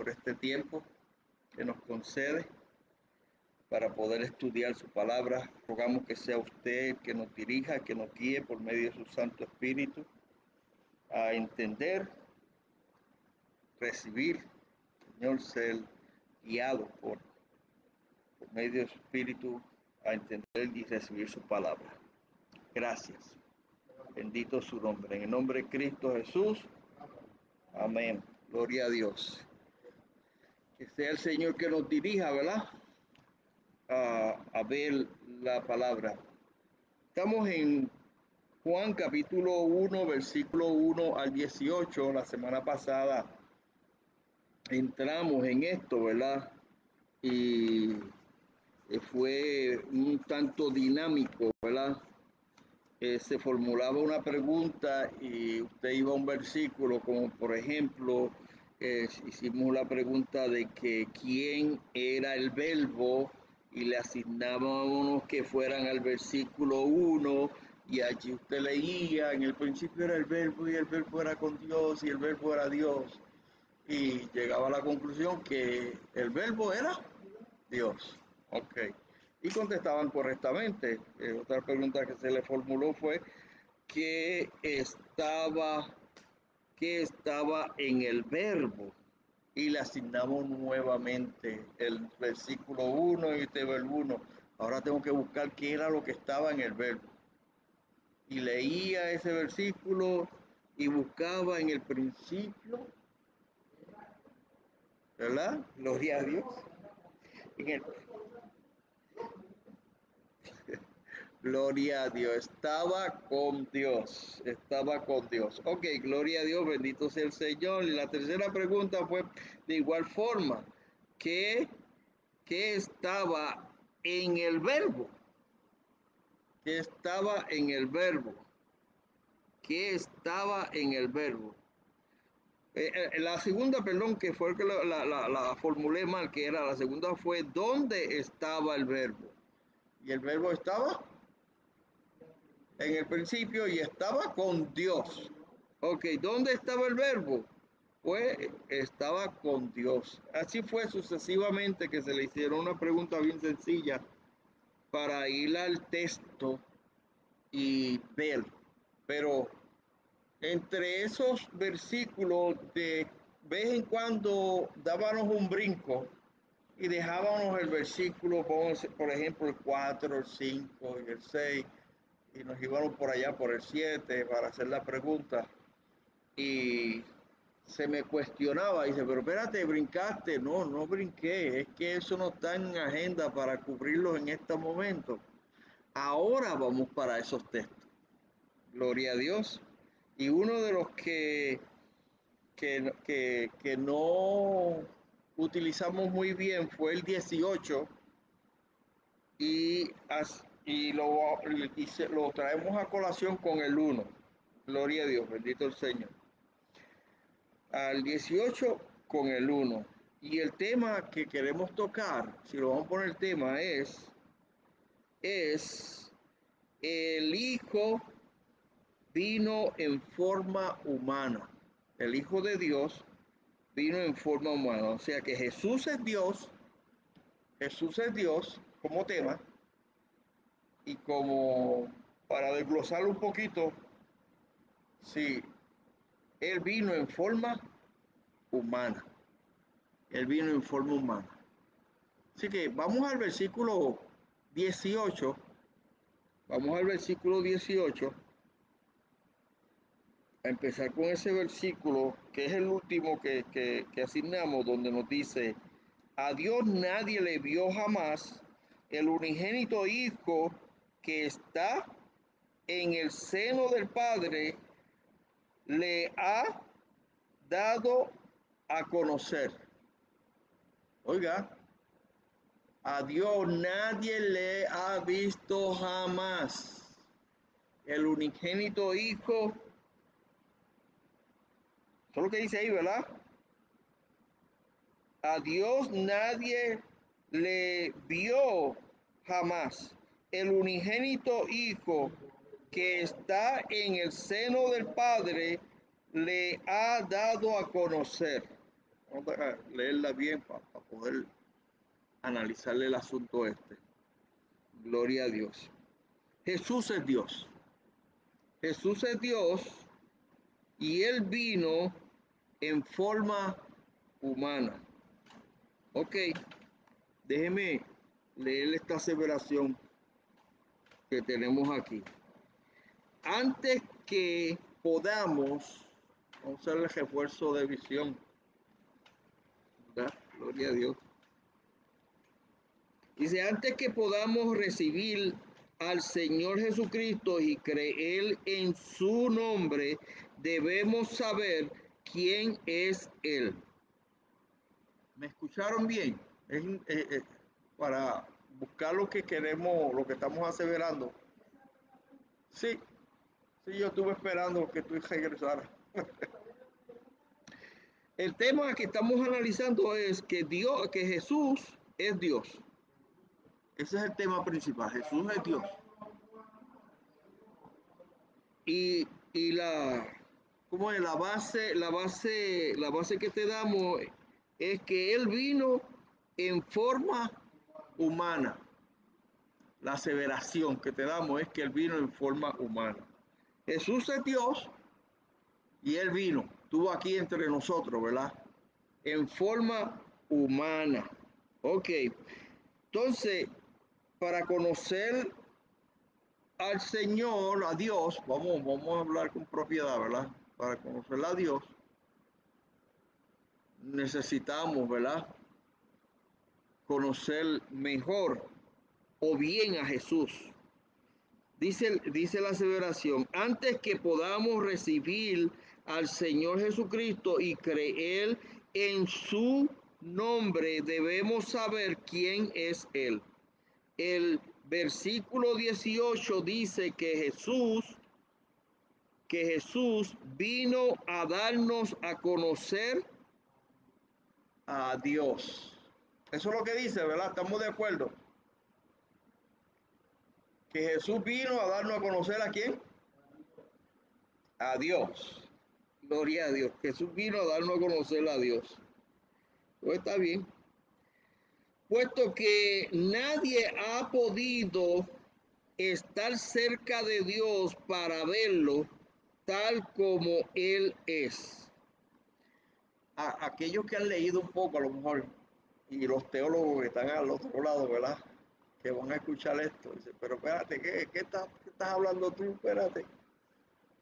por este tiempo que nos concede para poder estudiar su palabra. Rogamos que sea usted el que nos dirija, que nos guíe por medio de su Santo Espíritu a entender, recibir, Señor, ser guiado por medio de su Espíritu a entender y recibir su palabra. Gracias. Bendito su nombre. En el nombre de Cristo Jesús. Amén. Gloria a Dios. Que sea el Señor que nos dirija, ¿verdad? A ver la palabra. Estamos en Juan capítulo 1, versículo 1 al 18. La semana pasada entramos en esto, ¿verdad? Y fue un tanto dinámico, ¿verdad? Se formulaba una pregunta y usted iba a un versículo, como por ejemplo, hicimos la pregunta de que quién era el verbo y le asignábamos que fueran al versículo 1 y allí usted leía, en el principio era el verbo y el verbo era con Dios y el verbo era Dios, y llegaba a la conclusión que el verbo era Dios. Ok. Y contestaban correctamente. Otra pregunta que se le formuló fue ¿qué estaba en el verbo? Y le asignamos nuevamente el versículo 1 y este verbo 1. Ahora tengo que buscar qué era lo que estaba en el verbo. Y leía ese versículo y buscaba en el principio, ¿verdad? Gloria a Dios. En el, Gloria a Dios, estaba con Dios, estaba con Dios. Ok, gloria a Dios, bendito sea el Señor. Y la tercera pregunta fue de igual forma, ¿qué estaba en el verbo? ¿Qué estaba en el verbo? ¿Qué estaba en el verbo? La segunda, perdón, que fue que la formulé mal, que era la segunda fue ¿dónde estaba el verbo? Y el verbo estaba en el principio y estaba con Dios. Ok, ¿dónde estaba el verbo? Pues estaba con Dios. Así fue sucesivamente que se le hicieron una pregunta bien sencilla para ir al texto y ver. Pero entre esos versículos de vez en cuando dábamos un brinco y dejábamos el versículo, por ejemplo, el 4, el 5 y el 6 y nos íbamos por allá por el 7 para hacer la pregunta y se me cuestionaba, dice, pero espérate, brincaste. No, no brinqué, es que eso no está en agenda para cubrirlo en este momento. Ahora vamos para esos textos. Gloria a Dios. Y uno de los que no utilizamos muy bien fue el 18 y lo traemos a colación con el 1. Gloria a Dios, bendito el Señor. Al 18 con el 1. Y el tema que queremos tocar, si lo vamos a poner el tema, es el Hijo vino en forma humana. El Hijo de Dios vino en forma humana. O sea que Jesús es Dios como tema, y como para desglosarlo un poquito, sí, Él vino en forma humana. Él vino en forma humana. Así que vamos al versículo 18. Vamos al versículo 18. A empezar con ese versículo, que es el último que asignamos, donde nos dice, a Dios nadie le vio jamás, el unigénito Hijo que está en el seno del Padre, le ha dado a conocer. Oiga, a Dios nadie le ha visto jamás. El unigénito Hijo, eso es lo que dice ahí, ¿verdad? A Dios nadie le vio jamás. El unigénito Hijo que está en el seno del Padre le ha dado a conocer. Vamos a leerla bien para poder analizarle el asunto este. Gloria a Dios. Jesús es Dios. Jesús es Dios y Él vino en forma humana. Ok, déjeme leer esta aseveración que tenemos aquí. Antes que podamos, vamos a hacer el refuerzo de visión, ¿verdad? Gloria a Dios. Dice, antes que podamos recibir al Señor Jesucristo y creer en su nombre, debemos saber quién es Él. ¿Me escucharon bien? Para buscar lo que queremos, lo que estamos aseverando. Sí, sí, yo estuve esperando que tú regresaras. El tema que estamos analizando es que Dios, que Jesús es Dios. Ese es el tema principal. Jesús es Dios. Y ¿cómo es? La base que te damos es que Él vino en forma humana. La aseveración que te damos es que Él vino en forma humana. Jesús es Dios y Él vino, estuvo aquí entre nosotros, ¿verdad? En forma humana. Ok, entonces, para conocer al Señor, a Dios, vamos a hablar con propiedad, ¿verdad? Para conocer a Dios, necesitamos, ¿verdad? Conocer mejor o bien a Jesús. Dice la aseveración, antes que podamos recibir al Señor Jesucristo y creer en su nombre, debemos saber quién es Él. El versículo 18 dice que Jesús vino a darnos a conocer a Dios. Eso es lo que dice, ¿verdad? Estamos de acuerdo. Que Jesús vino a darnos a conocer a quién. A Dios. Gloria a Dios. Jesús vino a darnos a conocer a Dios. Pues está bien. Puesto que nadie ha podido estar cerca de Dios para verlo tal como Él es. Aquellos que han leído un poco a lo mejor, y los teólogos que están al otro lado, ¿verdad? Que van a escuchar esto. Dicen, pero espérate, ¿qué estás hablando tú? Espérate.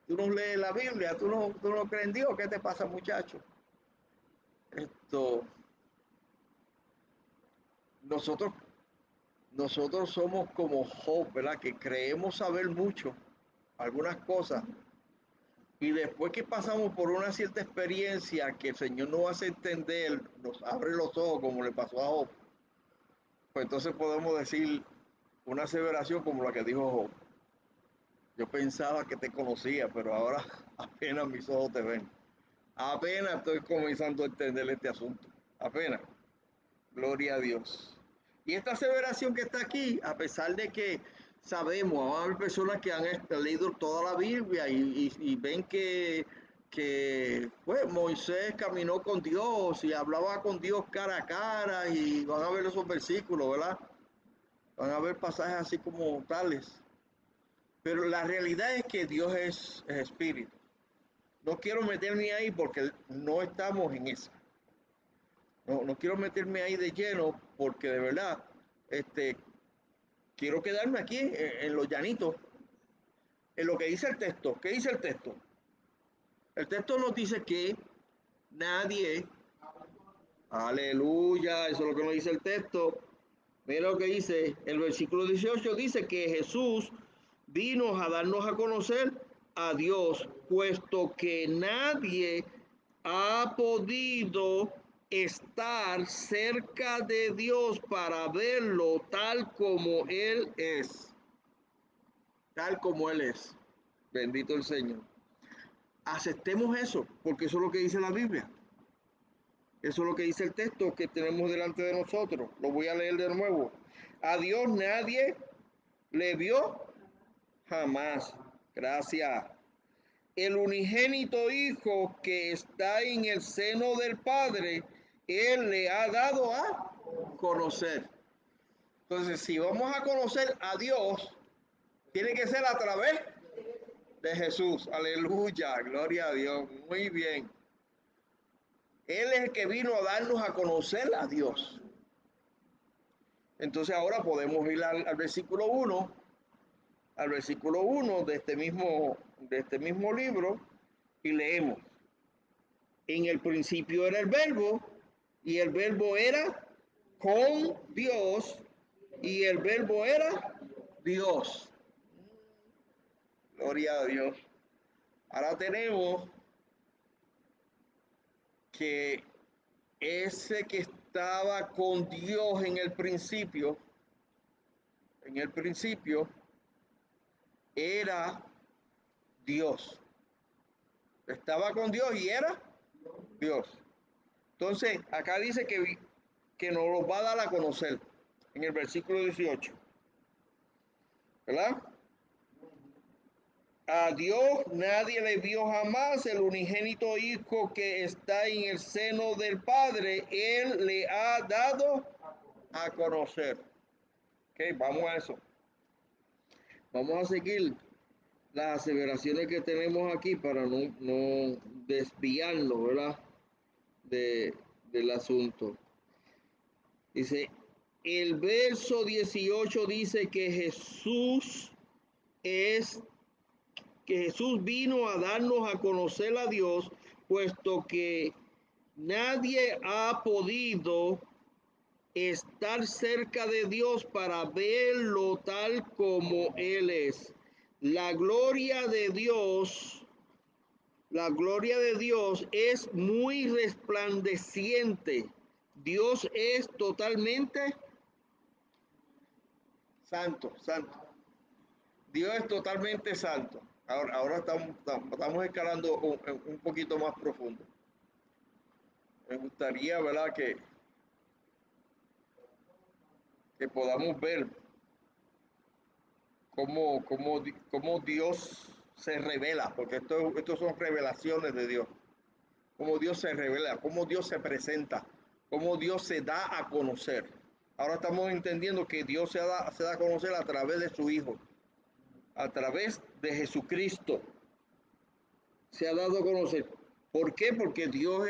Tú no lees la Biblia, tú no crees en Dios. ¿Qué te pasa, muchacho? Esto, nosotros, nosotros somos como Job, ¿verdad? Que creemos saber mucho, algunas cosas, y después que pasamos por una cierta experiencia que el Señor nos hace entender, nos abre los ojos, como le pasó a Job, pues entonces podemos decir una aseveración como la que dijo Job. Yo pensaba que te conocía, pero ahora apenas mis ojos te ven. Apenas estoy comenzando a entender este asunto. Apenas. Gloria a Dios. Y esta aseveración que está aquí, a pesar de que sabemos, hay personas que han leído toda la Biblia y ven que pues, Moisés caminó con Dios y hablaba con Dios cara a cara y van a ver esos versículos, ¿verdad? Van a ver pasajes así como tales. Pero la realidad es que Dios es espíritu. No quiero meterme ahí porque no estamos en eso. No quiero meterme ahí de lleno porque de verdad quiero quedarme aquí en los llanitos, en lo que dice el texto. ¿Qué dice el texto? El texto nos dice que nadie, aleluya, eso es lo que nos dice el texto. Mira lo que dice el versículo 18, dice que Jesús vino a darnos a conocer a Dios, puesto que nadie ha podido estar cerca de Dios para verlo tal como Él es. Tal como Él es. Bendito el Señor. Aceptemos eso, porque eso es lo que dice la Biblia. Eso es lo que dice el texto que tenemos delante de nosotros. Lo voy a leer de nuevo. A Dios nadie le vio jamás. Gracias. El unigénito Hijo que está en el seno del Padre Él le ha dado a conocer. Entonces, si vamos a conocer a Dios, tiene que ser a través de Jesús. Aleluya, gloria a Dios. Muy bien. Él es el que vino a darnos a conocer a Dios. Entonces ahora podemos ir al versículo 1, al versículo 1 de este mismo libro y leemos. En el principio era el verbo y el verbo era con Dios y el verbo era Dios. Gloria a Dios. Ahora tenemos que ese que estaba con Dios en el principio, era Dios. Estaba con Dios y era Dios. Entonces, acá dice que nos lo va a dar a conocer en el versículo 18. ¿Verdad? A Dios nadie le vio jamás, el unigénito Hijo que está en el seno del Padre, Él le ha dado a conocer. Ok, vamos a eso. Vamos a seguir las aseveraciones que tenemos aquí para no desviarnos, ¿verdad? Del asunto. Dice, el verso 18 dice es que Jesús vino a darnos a conocer a Dios, puesto que nadie ha podido estar cerca de Dios para verlo tal como Él es. La gloria de Dios, la gloria de Dios es muy resplandeciente. Dios es totalmente santo, santo. Dios es totalmente santo. Ahora estamos escalando un poquito más profundo. Me gustaría, ¿verdad?, que podamos ver cómo Dios se revela, porque esto son revelaciones de Dios. Cómo Dios se revela, cómo Dios se presenta, cómo Dios se da a conocer. Ahora estamos entendiendo que Dios se da a conocer a través de su Hijo, a través de Jesucristo. Se ha dado a conocer. ¿Por qué? Porque Dios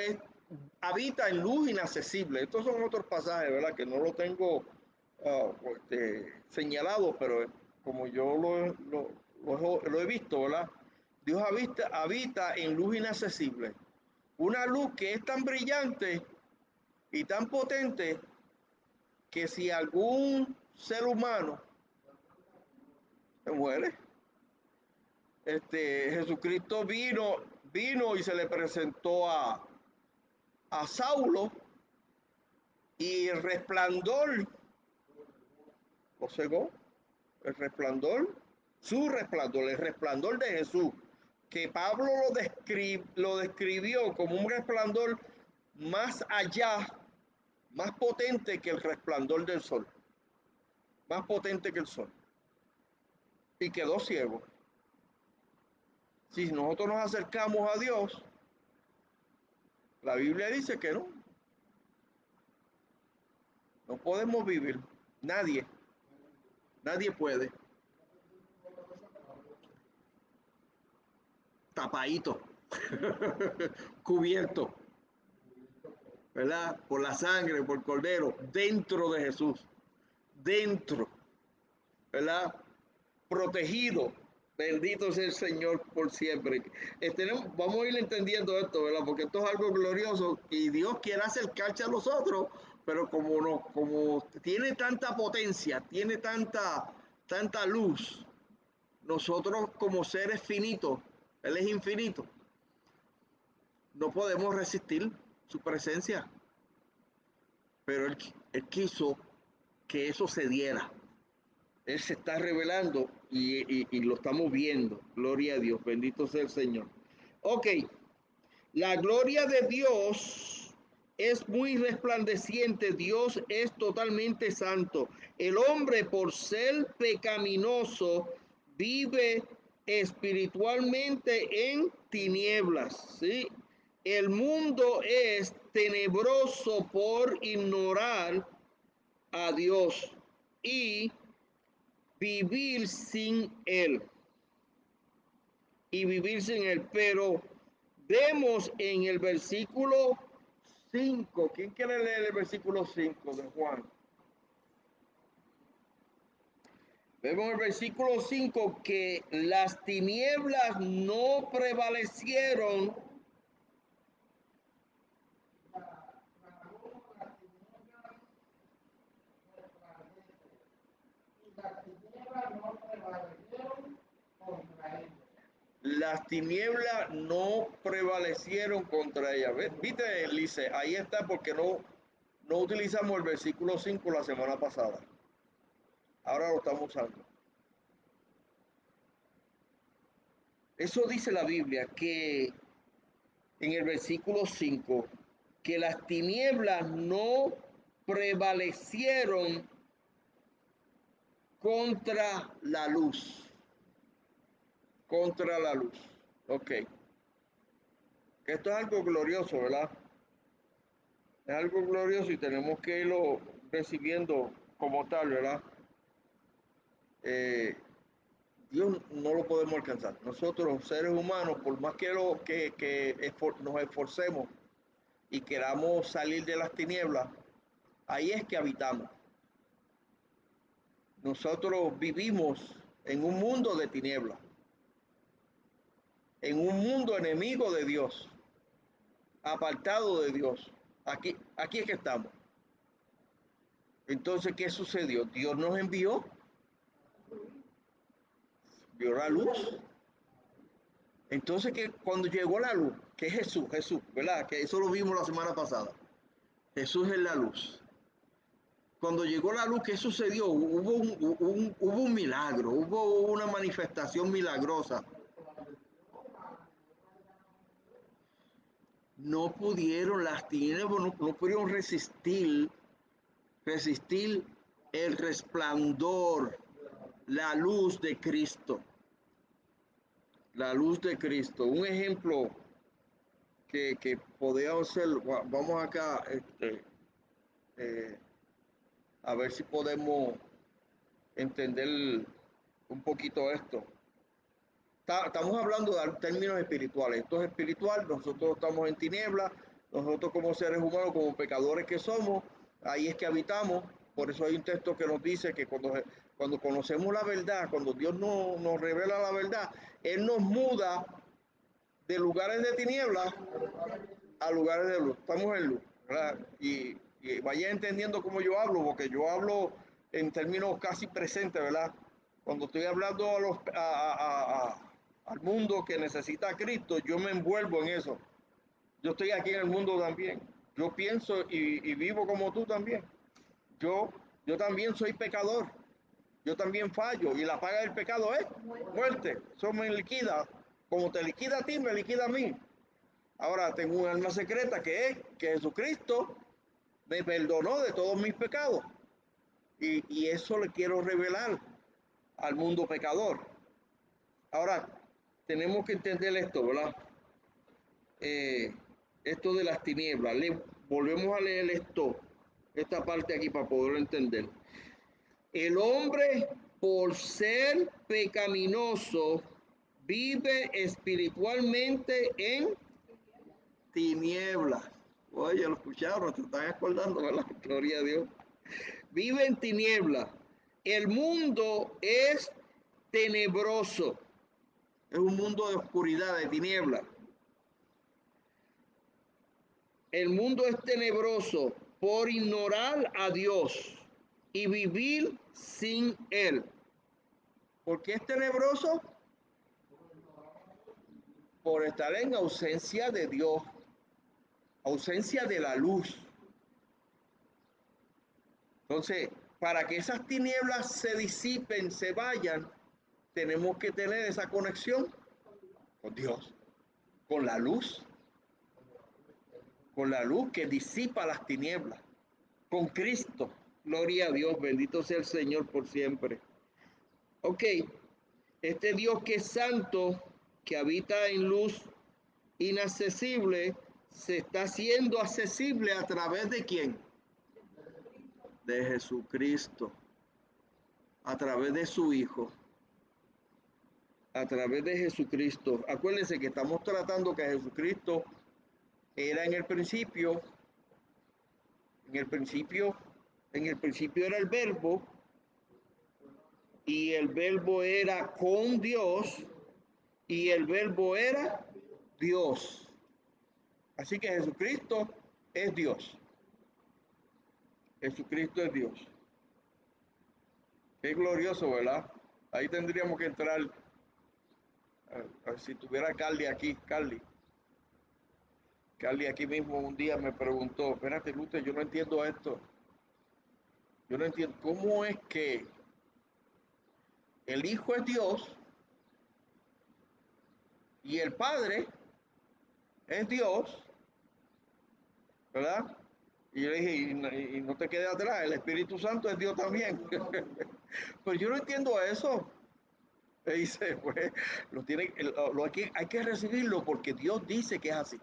habita en luz inaccesible. Estos son otros pasajes, ¿verdad? Que no lo tengo señalado, pero como yo lo he visto, ¿verdad? Dios habita en luz inaccesible. Una luz que es tan brillante y tan potente que si algún ser humano se muere, Jesucristo vino y se le presentó a Saulo y el resplandor lo cegó, el resplandor, el resplandor de Jesús, que Pablo lo describió como un resplandor más allá, más potente que el resplandor del sol, más potente que el sol, y quedó ciego. Si nosotros nos acercamos a Dios, la Biblia dice que no podemos vivir, nadie, nadie puede, tapadito, cubierto, ¿verdad? Por la sangre, por el cordero, dentro de Jesús, dentro, ¿verdad? Protegido. Bendito sea el Señor por siempre. Vamos a ir entendiendo esto, ¿verdad? Porque esto es algo glorioso y Dios quiere acercarse a nosotros, pero como tiene tanta potencia, tiene tanta luz, nosotros como seres finitos, Él es infinito, no podemos resistir su presencia, pero él quiso que eso se diera. Él se está revelando y lo estamos viendo. Gloria a Dios, bendito sea el Señor. Ok, la gloria de Dios es muy resplandeciente. Dios es totalmente santo. El hombre, por ser pecaminoso, vive espiritualmente en tinieblas. ¿Sí? El mundo es tenebroso por ignorar a Dios y vivir sin Él. Y vivir sin Él. Pero vemos en el versículo 5. ¿Quién quiere leer el versículo 5 de Juan? Vemos en el versículo 5 que las tinieblas no prevalecieron. Las tinieblas no prevalecieron contra ella. ¿Viste, Lice? Ahí está porque no utilizamos el versículo 5 la semana pasada. Ahora lo estamos usando. Eso dice la Biblia, que en el versículo 5, que las tinieblas no prevalecieron contra la luz. Contra la luz. Ok. Esto es algo glorioso, ¿verdad? Es algo glorioso y tenemos que irlo recibiendo como tal, ¿verdad? Dios no lo podemos alcanzar. Nosotros, seres humanos, por más que nos esforcemos y queramos salir de las tinieblas, ahí es que habitamos. Nosotros vivimos en un mundo de tinieblas, en un mundo enemigo de Dios, apartado de Dios. Aquí es que estamos. Entonces, ¿qué sucedió? Dios nos envió, vio la luz. Entonces, que cuando llegó la luz, que es Jesús, ¿verdad? Que eso lo vimos la semana pasada. Jesús es la luz. Cuando llegó la luz, ¿qué sucedió? Hubo un milagro, hubo una manifestación milagrosa. No pudieron, las tinieblas no pudieron resistir el resplandor, la luz de Cristo. La luz de Cristo. Un ejemplo que podemos ser, vamos acá, eh, a ver si podemos entender un poquito esto. Estamos hablando de términos espirituales. Esto es espiritual, nosotros estamos en tinieblas, nosotros como seres humanos, como pecadores que somos, ahí es que habitamos. Por eso hay un texto que nos dice que cuando conocemos la verdad, cuando Dios nos revela la verdad, Él nos muda de lugares de tinieblas a lugares de luz. Estamos en luz, ¿verdad? Y vaya entendiendo cómo yo hablo, porque yo hablo en términos casi presentes, ¿verdad? Cuando estoy hablando al mundo que necesita a Cristo, yo me envuelvo en eso. Yo estoy aquí en el mundo también. Yo pienso y vivo como tú también. Yo, yo también soy pecador. Yo también fallo. Y la paga del pecado es muerte. Eso me liquida. Como te liquida a ti, me liquida a mí. Ahora tengo un alma secreta que es que Jesucristo me perdonó de todos mis pecados. Y eso le quiero revelar al mundo pecador. Ahora, tenemos que entender esto, ¿verdad? Esto de las tinieblas. Volvemos a leer esta parte aquí para poderlo entender. El hombre, por ser pecaminoso, vive espiritualmente en tinieblas. Oye, lo escucharon, te están acordando, ¿verdad? Gloria a Dios. Vive en tinieblas. El mundo es tenebroso. Es un mundo de oscuridad, de tinieblas. El mundo es tenebroso por ignorar a Dios y vivir sin Él. ¿Por qué es tenebroso? Por estar en ausencia de Dios, ausencia de la luz. Entonces, para que esas tinieblas se disipen, se vayan, tenemos que tener esa conexión con Dios, con la luz que disipa las tinieblas, con Cristo. Gloria a Dios, bendito sea el Señor por siempre. Ok, este Dios que es santo, que habita en luz inaccesible, se está haciendo accesible a través de quién? De Jesucristo, a través de su Hijo, a través de Jesucristo. Acuérdense que estamos tratando que Jesucristo era en el principio, en el principio, en el principio era el verbo, y el verbo era con Dios, y el verbo era Dios. Así que Jesucristo es Dios. Jesucristo es Dios. Qué glorioso, ¿verdad? Ahí tendríamos que entrar. Si tuviera Carly aquí, Carly aquí mismo un día me preguntó, espérate, Lute, yo no entiendo esto. Yo no entiendo cómo es que el Hijo es Dios y el Padre es Dios, ¿verdad? Y yo le dije, y no te quedes atrás, el Espíritu Santo es Dios también. Pues yo no entiendo eso. Me dice, pues, hay que recibirlo porque Dios dice que es así.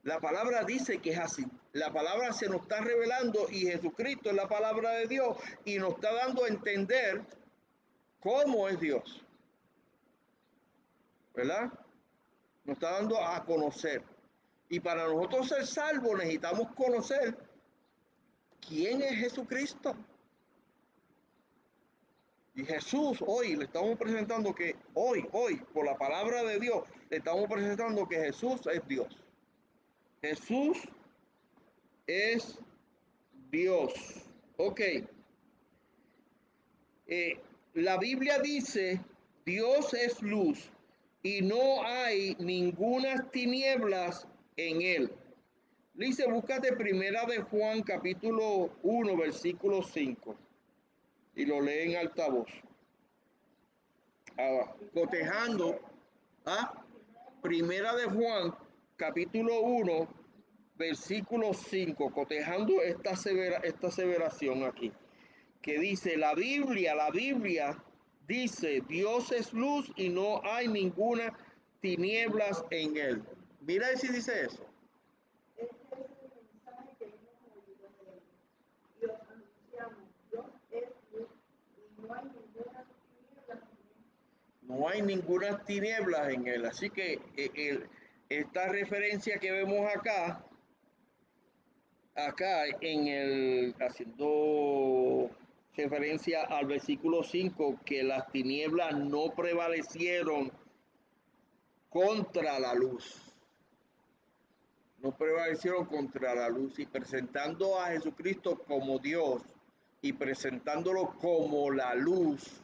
La palabra dice que es así. La palabra se nos está revelando y Jesucristo es la palabra de Dios y nos está dando a entender cómo es Dios, ¿verdad? Nos está dando a conocer. Y para nosotros ser salvos necesitamos conocer quién es Jesucristo. Y Jesús hoy le estamos presentando que hoy, por la palabra de Dios, le estamos presentando que Jesús es Dios. Jesús es Dios. Ok. La Biblia dice, Dios es luz y no hay ninguna tinieblas en él. Dice, búscate primera de Juan capítulo 1, versículo 5 y lo lee en altavoz. Cotejando a primera de Juan capítulo 1, versículo 5, cotejando esta aseveración aquí, que dice, la Biblia dice, Dios es luz y no hay ninguna tinieblas en él. Mira si dice eso. Este es el mensaje que hemos oído de él. Dios anunciamos, Dios es luz y no hay ninguna tinieblas en él. No hay ninguna tinieblas en él. Así que esta referencia que vemos acá haciendo referencia al versículo 5, que las tinieblas no prevalecieron contra la luz. No prevalecieron contra la luz, y presentando a Jesucristo como Dios y presentándolo como la luz,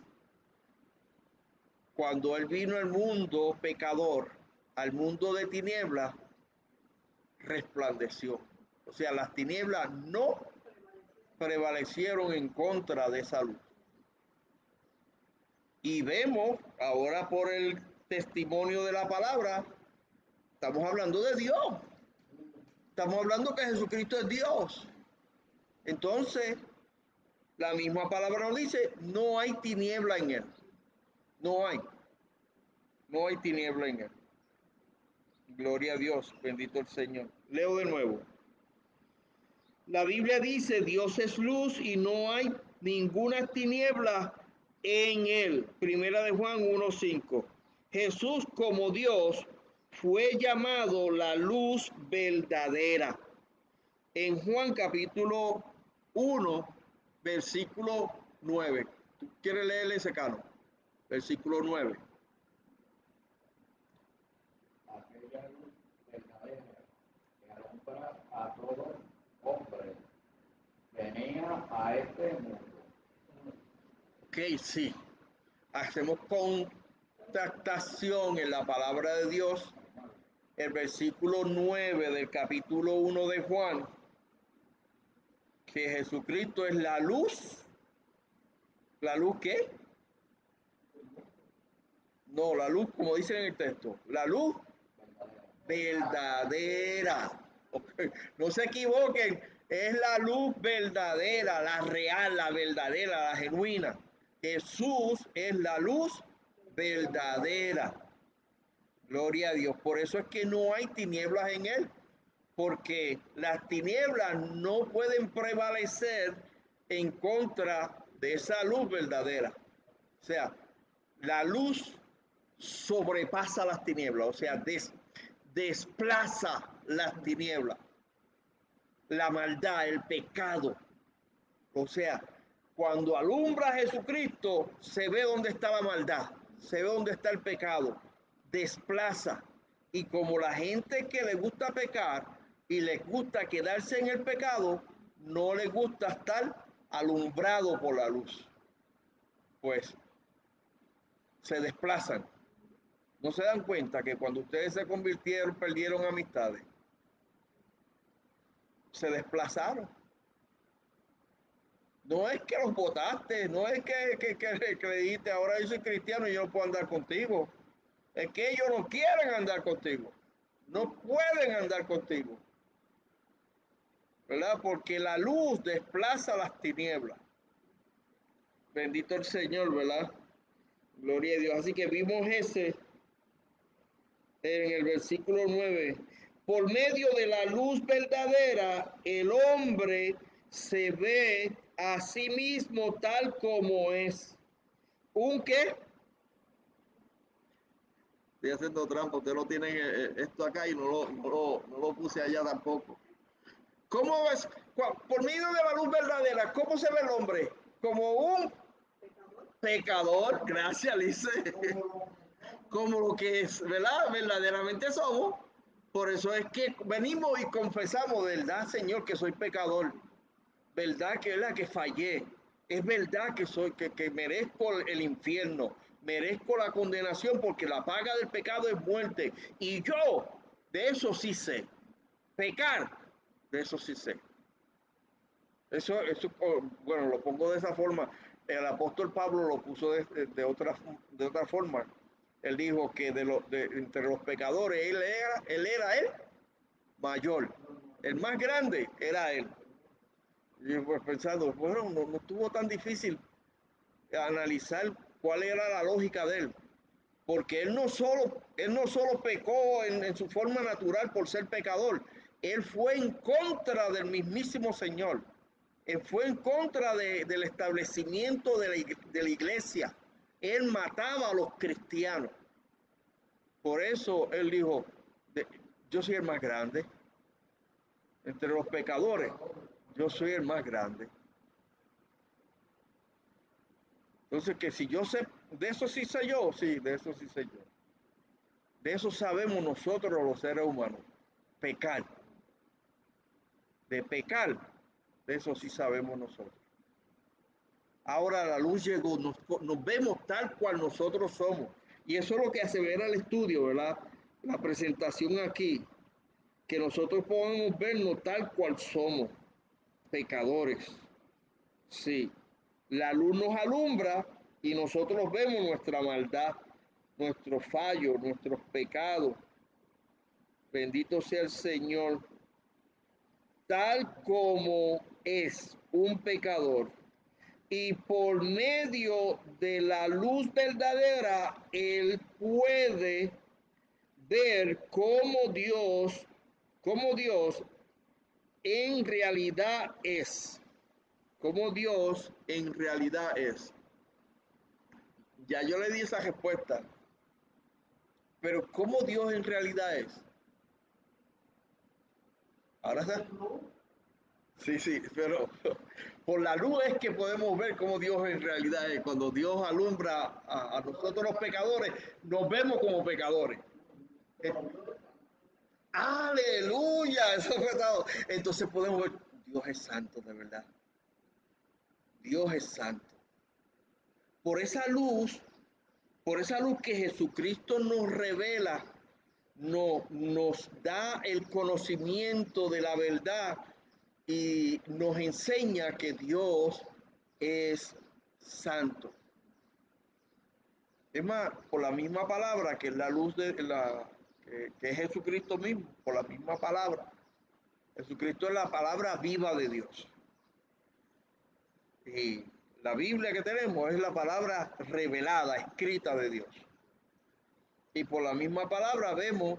cuando Él vino al mundo pecador, al mundo de tinieblas, resplandeció. O sea, las tinieblas no prevalecieron en contra de esa luz. Y vemos ahora por el testimonio de la palabra, estamos hablando de Dios. Estamos hablando que Jesucristo es Dios. Entonces, la misma palabra nos dice, no hay tiniebla en él. No hay. No hay tiniebla en él. Gloria a Dios, bendito el Señor. Leo de nuevo. La Biblia dice, Dios es luz y no hay ninguna tiniebla en él. Primera de Juan 1:5. Jesús como Dios fue llamado la luz verdadera. En Juan capítulo 1, versículo 9. ¿Tú quieres leerle ese cano? Versículo 9. Aquella luz verdadera que alumbra a todo hombre venía a este mundo. Ok, sí. Hacemos contactación en la palabra de Dios. El versículo 9 del capítulo 1 de Juan, que Jesucristo es la luz. ¿La luz qué? No, la luz, como dice en el texto, la luz verdadera. Okay. No se equivoquen, es la luz verdadera, la real, la verdadera, la genuina. Jesús es la luz verdadera. Gloria a Dios. Por eso es que no hay tinieblas en él, porque las tinieblas no pueden prevalecer en contra de esa luz verdadera. O sea, la luz sobrepasa las tinieblas, o sea, desplaza las tinieblas, la maldad, el pecado. O sea, cuando alumbra a Jesucristo, se ve dónde está la maldad, se ve dónde está el pecado, desplaza. Y como la gente que le gusta pecar y le gusta quedarse en el pecado, no le gusta estar alumbrado por la luz, pues se desplazan. No se dan cuenta que cuando ustedes se convirtieron, perdieron amistades, se desplazaron. No es que los votaste, no es que le dijiste, ahora yo soy cristiano y yo no puedo andar contigo. Es que ellos no quieren andar contigo. No pueden andar contigo. ¿Verdad? Porque la luz desplaza las tinieblas. Bendito el Señor, ¿verdad? Gloria a Dios. Así que vimos ese en el versículo 9. Por medio de la luz verdadera, el hombre se ve a sí mismo tal como es. ¿Un qué? Estoy haciendo trampa, usted lo tiene esto acá y no lo puse allá tampoco. ¿Cómo ves? Por medio de la luz verdadera, ¿cómo se ve el hombre? Como un pecador, gracias, Lice. Como lo que es, ¿verdad? Verdaderamente somos. Por eso es que venimos y confesamos, ¿verdad, Señor, que soy pecador? ¿Verdad que es la que fallé? Es verdad que soy, que merezco el infierno, merezco la condenación porque la paga del pecado es muerte. Y yo, de eso sí sé. Pecar, de eso sí sé. Eso, bueno, lo pongo de esa forma. El apóstol Pablo lo puso de otra forma. Él dijo que entre los pecadores él era el mayor. El más grande era él. Y pues pensando, bueno, no estuvo tan difícil analizar cuál era la lógica de él. Porque él no solo pecó en su forma natural por ser pecador, él fue en contra del mismísimo Señor. Él fue en contra del establecimiento de la iglesia. Él mataba a los cristianos. Por eso él dijo, yo soy el más grande. Entre los pecadores, yo soy el más grande. Entonces, que si yo sé, de eso sí sé yo, sí, de eso sí sé yo. De eso sabemos nosotros los seres humanos. Pecar. De pecar, de eso sí sabemos nosotros. Ahora la luz llegó, nos vemos tal cual nosotros somos. Y eso es lo que asevera el estudio, ¿verdad? La presentación aquí, que nosotros podemos vernos tal cual somos, pecadores. Sí, la luz nos alumbra y nosotros vemos nuestra maldad, nuestros fallos, nuestros pecados. Bendito sea el Señor, tal como es un pecador. Y por medio de la luz verdadera, él puede ver cómo Dios en realidad es. Cómo Dios en realidad es. Ya yo le di esa respuesta. Pero ¿cómo Dios en realidad es? Ahora está. Sí, sí, pero por la luz es que podemos ver cómo Dios en realidad es. Cuando Dios alumbra a nosotros los pecadores, nos vemos como pecadores. Eh, Aleluya, eso fue todo. Entonces podemos ver, Dios es santo de verdad. Dios es santo. Por esa luz, por esa luz que Jesucristo nos revela, nos da el conocimiento de la verdad y nos enseña que Dios es santo. Es más, por la misma palabra que es la luz que es Jesucristo mismo, por la misma palabra. Jesucristo es la palabra viva de Dios. Y la Biblia que tenemos es la palabra revelada, escrita de Dios. Y por la misma palabra vemos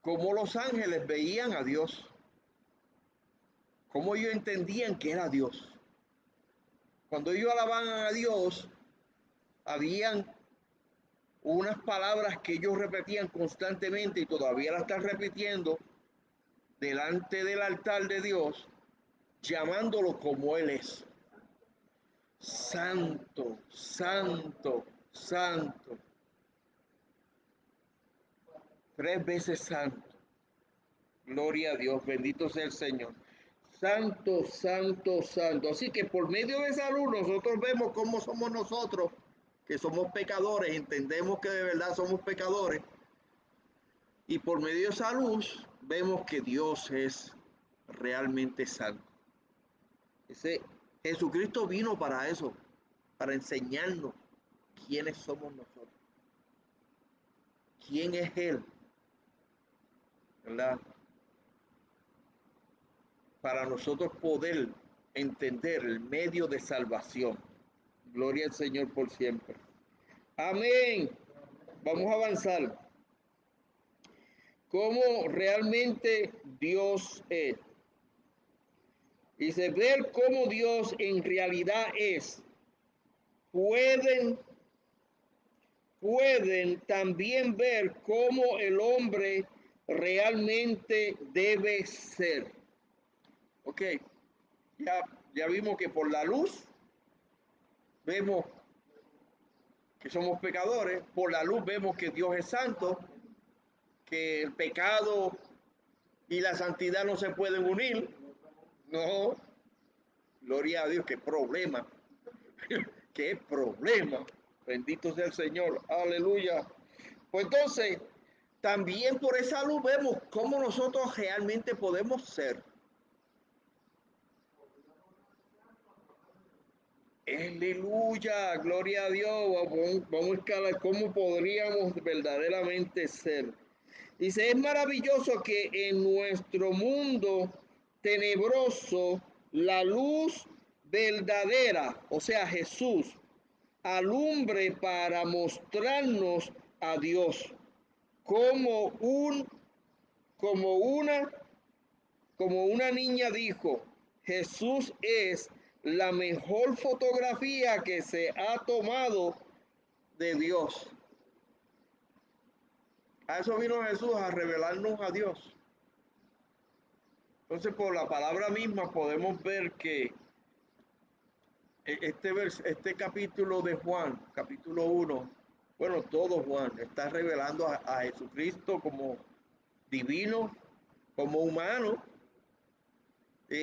cómo los ángeles veían a Dios, cómo ellos entendían que era Dios. Cuando ellos alababan a Dios, habían unas palabras que ellos repetían constantemente y todavía las están repitiendo delante del altar de Dios, llamándolo como Él es. Santo, santo, santo. 3 veces santo. Gloria a Dios, bendito sea el Señor. Santo, santo, santo. Así que por medio de esa luz nosotros vemos cómo somos nosotros, que somos pecadores, entendemos que de verdad somos pecadores. Y por medio de esa luz vemos que Dios es realmente santo. Ese Jesucristo vino para eso, para enseñarnos quiénes somos nosotros, quién es Él, ¿verdad? Para nosotros poder entender el medio de salvación. Gloria al Señor por siempre. Amén. Vamos a avanzar. ¿Cómo realmente Dios es? Dice, ver cómo Dios en realidad es. Pueden, pueden también ver cómo el hombre realmente debe ser. Ok, ya vimos que por la luz vemos que somos pecadores, por la luz vemos que Dios es santo, que el pecado y la santidad no se pueden unir. No, gloria a Dios, qué problema, qué problema. Bendito sea el Señor, aleluya. Pues entonces, también por esa luz vemos cómo nosotros realmente podemos ser. Aleluya, gloria a Dios. Vamos a escalar cómo podríamos verdaderamente ser. Dice, es maravilloso que en nuestro mundo tenebroso la luz verdadera, o sea, Jesús, alumbre para mostrarnos a Dios como un como una como una niña dijo, Jesús es la mejor fotografía que se ha tomado de Dios. A eso vino Jesús, a revelarnos a Dios. Entonces, por la palabra misma podemos ver que este capítulo de Juan, capítulo 1, bueno, todo Juan está revelando a Jesucristo como divino, como humano.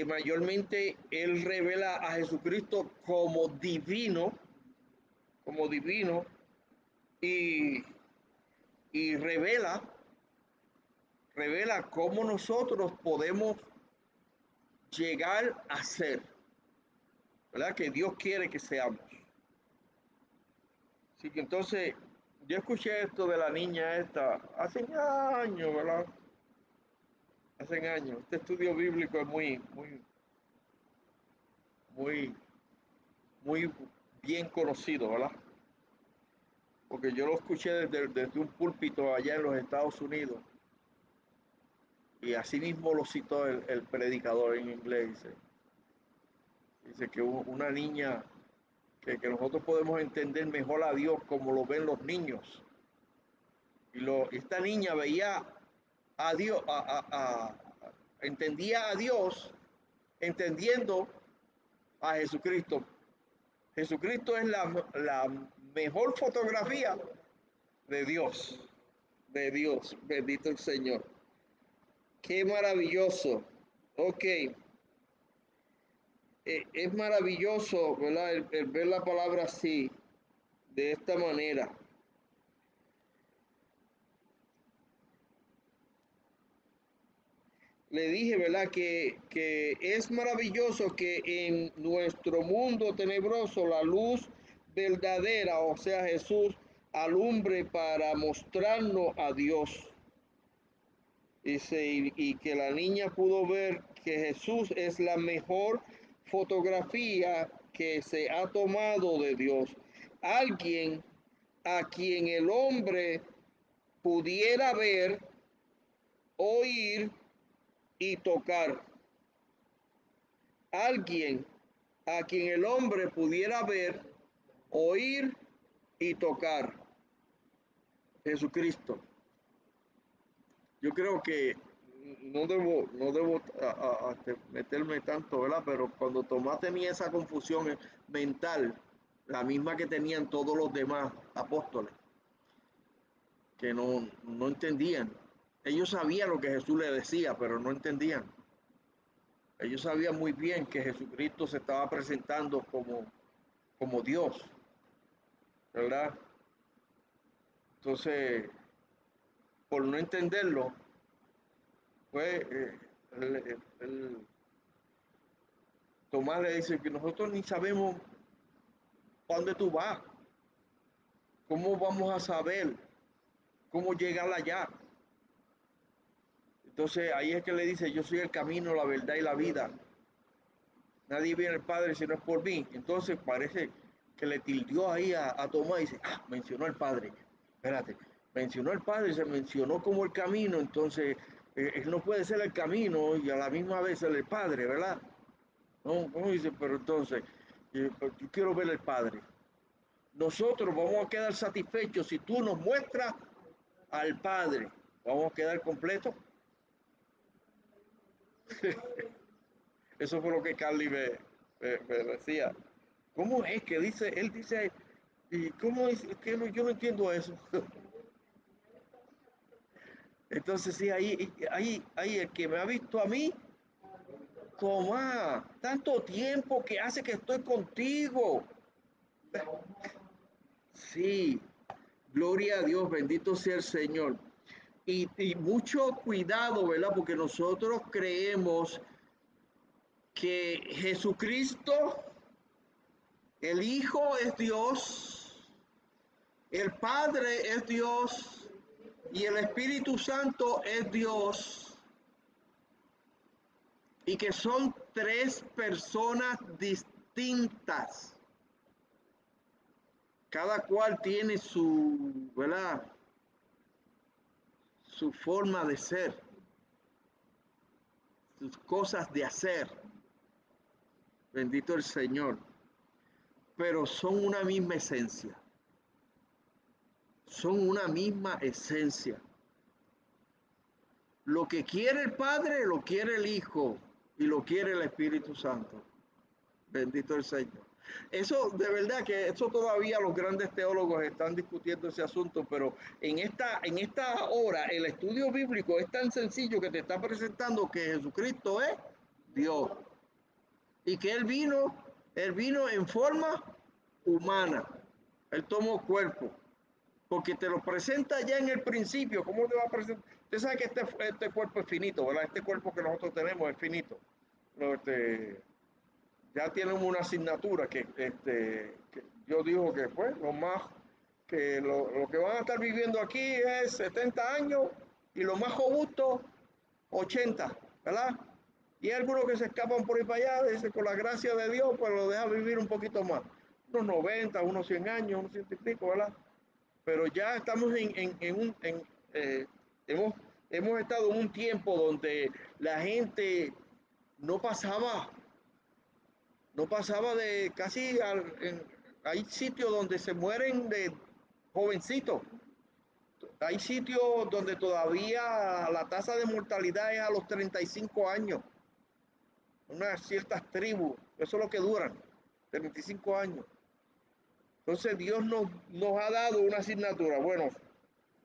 Mayormente él revela a Jesucristo como divino y, y revela cómo nosotros podemos llegar a ser, ¿verdad? Que Dios quiere que seamos. Así que entonces, yo escuché esto de la niña esta hace años, ¿verdad? Hace años. Este estudio bíblico es muy, muy bien conocido, ¿verdad? Porque yo lo escuché desde un púlpito allá en los Estados Unidos. Y así mismo lo citó el predicador en inglés. Dice que una niña, que nosotros podemos entender mejor a Dios como lo ven los niños. Esta niña veía a Dios, entendía a Dios entendiendo a Jesucristo. Jesucristo es la mejor fotografía de Dios, bendito el Señor. Qué maravilloso. Ok, es maravilloso, ¿verdad? El ver la palabra así, de esta manera. Le dije, ¿verdad? Que es maravilloso que en nuestro mundo tenebroso la luz verdadera, o sea, Jesús, alumbre para mostrarnos a Dios. Dice, y que la niña pudo ver que Jesús es la mejor fotografía que se ha tomado de Dios. Alguien a quien el hombre pudiera ver, oír y tocar. Alguien a quien el hombre pudiera ver, oír y tocar. Jesucristo. Yo creo que no debo meterme tanto, ¿verdad? Pero cuando Tomás tenía esa confusión mental, la misma que tenían todos los demás apóstoles, que no entendían. Ellos sabían lo que Jesús les decía, pero no entendían. Ellos sabían muy bien que Jesucristo se estaba presentando como Dios, ¿verdad? Entonces, por no entenderlo, pues Tomás le dice que nosotros ni sabemos para dónde tú vas, cómo vamos a saber cómo llegar allá. Entonces ahí es que le dice, yo soy el camino, la verdad y la vida. Nadie viene al Padre si no es por mí. Entonces parece que le tildió ahí a Tomás y dice, mencionó al Padre. Espérate, mencionó al Padre, se mencionó como el camino, entonces él no puede ser el camino y a la misma vez ser el Padre, ¿verdad? No, ¿cómo dice? Pero entonces, pues, yo quiero ver al Padre. Nosotros vamos a quedar satisfechos si tú nos muestras al Padre. Vamos a quedar completos. Eso fue lo que Carly me decía. ¿Cómo es que dice, él dice, y cómo es que yo no entiendo eso? Entonces sí, ahí el que me ha visto a mí, como tanto tiempo que hace que estoy contigo. Sí, gloria a Dios, bendito sea el Señor. Y mucho cuidado, ¿verdad? Porque nosotros creemos que Jesucristo, el Hijo es Dios, el Padre es Dios y el Espíritu Santo es Dios, y que son tres personas distintas. Cada cual tiene su, ¿verdad? Su forma de ser, sus cosas de hacer. Bendito el Señor. Pero son una misma esencia. Son una misma esencia. Lo que quiere el Padre, lo quiere el Hijo y lo quiere el Espíritu Santo. Bendito el Señor. Eso, de verdad que eso todavía los grandes teólogos están discutiendo ese asunto, pero en esta hora el estudio bíblico es tan sencillo que te está presentando que Jesucristo es Dios y que Él vino en forma humana. Él tomó cuerpo, porque te lo presenta ya en el principio. ¿Cómo te va a presentar? Usted sabe que este cuerpo es finito, ¿verdad? Este cuerpo que nosotros tenemos es finito. No, ya tenemos una asignatura que yo digo que pues lo que van a estar viviendo aquí es 70 años y lo más robusto 80, ¿verdad? Y hay algunos que se escapan por ahí para allá, dice, con la gracia de Dios, pues lo deja vivir un poquito más. Unos 90, unos 100 años, unos 100 y pico, ¿verdad? Pero ya estamos eh, hemos, hemos estado en un tiempo donde la gente no pasaba, no pasaba de casi, hay sitios donde se mueren de jovencitos, hay sitios donde todavía la tasa de mortalidad es a los 35 años, unas ciertas tribus, eso es lo que duran, 35 años. Entonces Dios nos ha dado una asignatura. Bueno,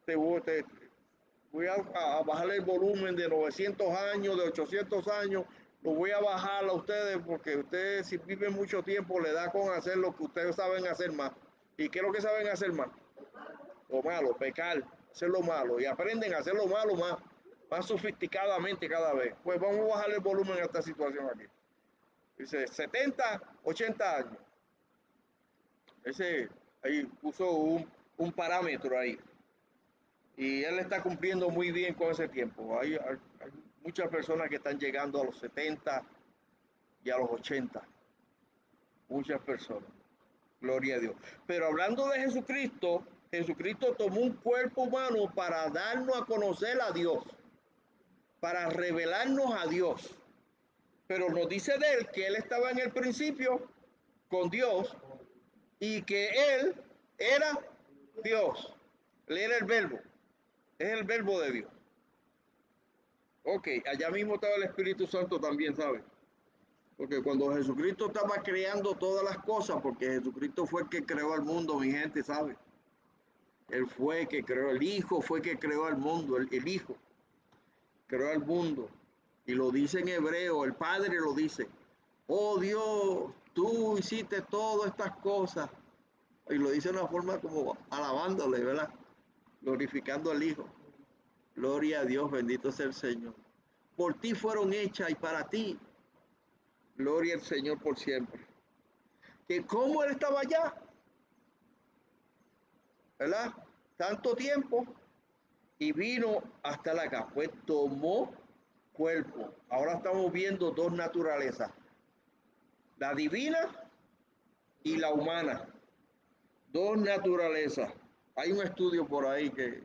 te voy a bajar el volumen de 900 años, de 800 años, lo voy a bajar a ustedes porque ustedes si viven mucho tiempo le da con hacer lo que ustedes saben hacer más. ¿Y qué es lo que saben hacer más? Lo malo, pecar, hacer lo malo. Y aprenden a hacer lo malo más sofisticadamente cada vez. Pues vamos a bajar el volumen a esta situación aquí. Dice 70, 80 años. Ese ahí puso un parámetro ahí. Y él está cumpliendo muy bien con ese tiempo. Hay muchas personas que están llegando a los 70 y a los 80. Muchas personas. Gloria a Dios. Pero hablando de Jesucristo, Jesucristo tomó un cuerpo humano para darnos a conocer a Dios, para revelarnos a Dios. Pero nos dice de él que él estaba en el principio con Dios y que él era Dios. Él era el verbo. Es el verbo de Dios. Ok, allá mismo estaba el Espíritu Santo también, ¿sabes? Porque cuando Jesucristo estaba creando todas las cosas, porque Jesucristo fue el que creó el mundo, mi gente, ¿sabe? Él fue el que creó, el Hijo fue el que creó el mundo, el Hijo creó el mundo. Y lo dice en hebreo, el Padre lo dice. Oh Dios, tú hiciste todas estas cosas. Y lo dice de una forma como alabándole, ¿verdad? Glorificando al Hijo. Gloria a Dios, bendito sea el Señor. Por ti fueron hechas y para ti. Gloria al Señor por siempre. Que cómo él estaba allá, ¿verdad? Tanto tiempo y vino hasta la acá. Pues tomó cuerpo. Ahora estamos viendo dos naturalezas. La divina y la humana. Dos naturalezas. Hay un estudio por ahí que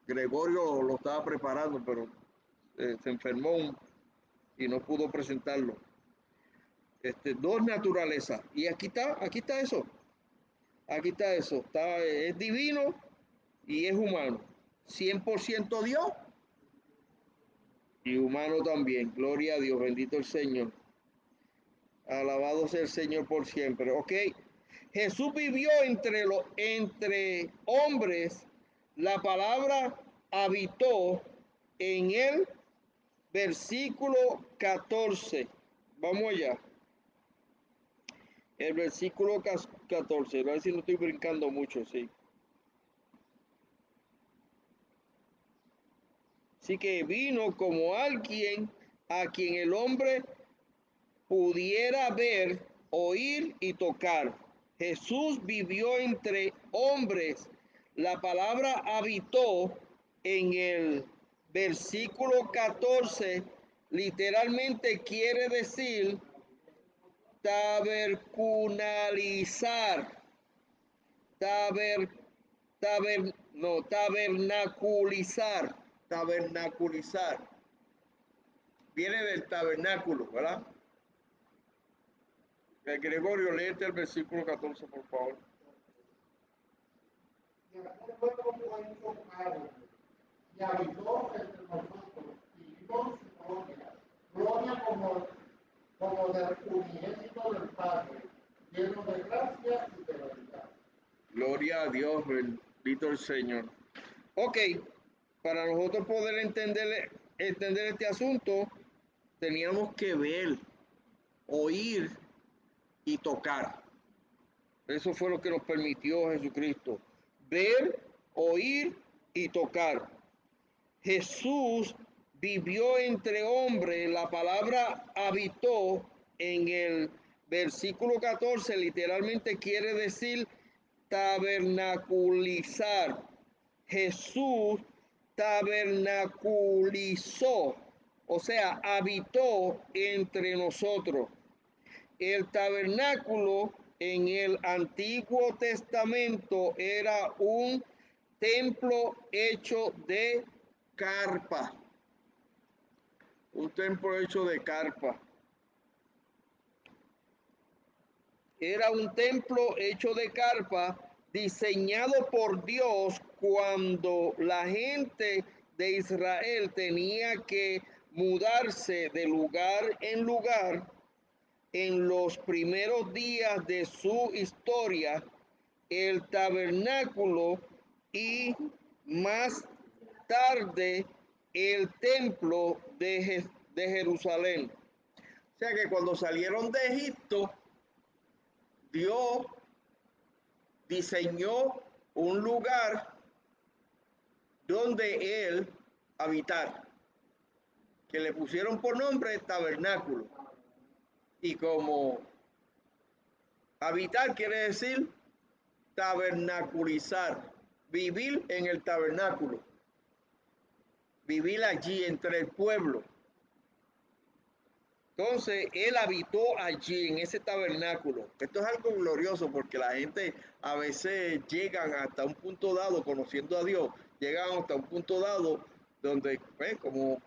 Gregorio lo estaba preparando, pero se enfermó y no pudo presentarlo. Dos naturalezas. Y aquí está eso. Aquí está eso. Es divino y es humano. 100% Dios y humano también. Gloria a Dios, bendito el Señor. Alabado sea el Señor por siempre. Ok. Jesús vivió entre hombres. La palabra habitó en el versículo 14. Vamos allá. El versículo 14. A ver si no estoy brincando mucho, sí. Así que vino como alguien a quien el hombre pudiera ver, oír y tocar. Jesús vivió entre hombres. La palabra habitó en el versículo 14, literalmente quiere decir tabercunalizar, tabernaculizar, tabernaculizar. Viene del tabernáculo, ¿verdad? Gregorio, léete el versículo 14, por favor. Y aquel fue como hizo carne, y habitó entre nosotros, y vimos su gloria, gloria como del unigénito del Padre, lleno de gracia y de verdad. Gloria a Dios, bendito el Señor. Ok, para nosotros poder entender este asunto, teníamos que ver, oír y tocar. Eso fue lo que nos permitió Jesucristo. Ver, oír y tocar. Jesús vivió entre hombres. La palabra habitó en el versículo 14, literalmente quiere decir tabernaculizar. Jesús tabernaculizó, o sea, habitó entre nosotros. El tabernáculo en el Antiguo Testamento era un templo hecho de carpa. Un templo hecho de carpa. Era un templo hecho de carpa diseñado por Dios cuando la gente de Israel tenía que mudarse de lugar en lugar. En los primeros días de su historia, el tabernáculo y más tarde el templo de Jerusalén. O sea que cuando salieron de Egipto, Dios diseñó un lugar donde él habitar, que le pusieron por nombre tabernáculo. Y como habitar quiere decir tabernaculizar, vivir en el tabernáculo, vivir allí entre el pueblo. Entonces, él habitó allí, en ese tabernáculo. Esto es algo glorioso porque la gente a veces llegan hasta un punto dado, conociendo a Dios, llegan hasta un punto dado donde, pues, como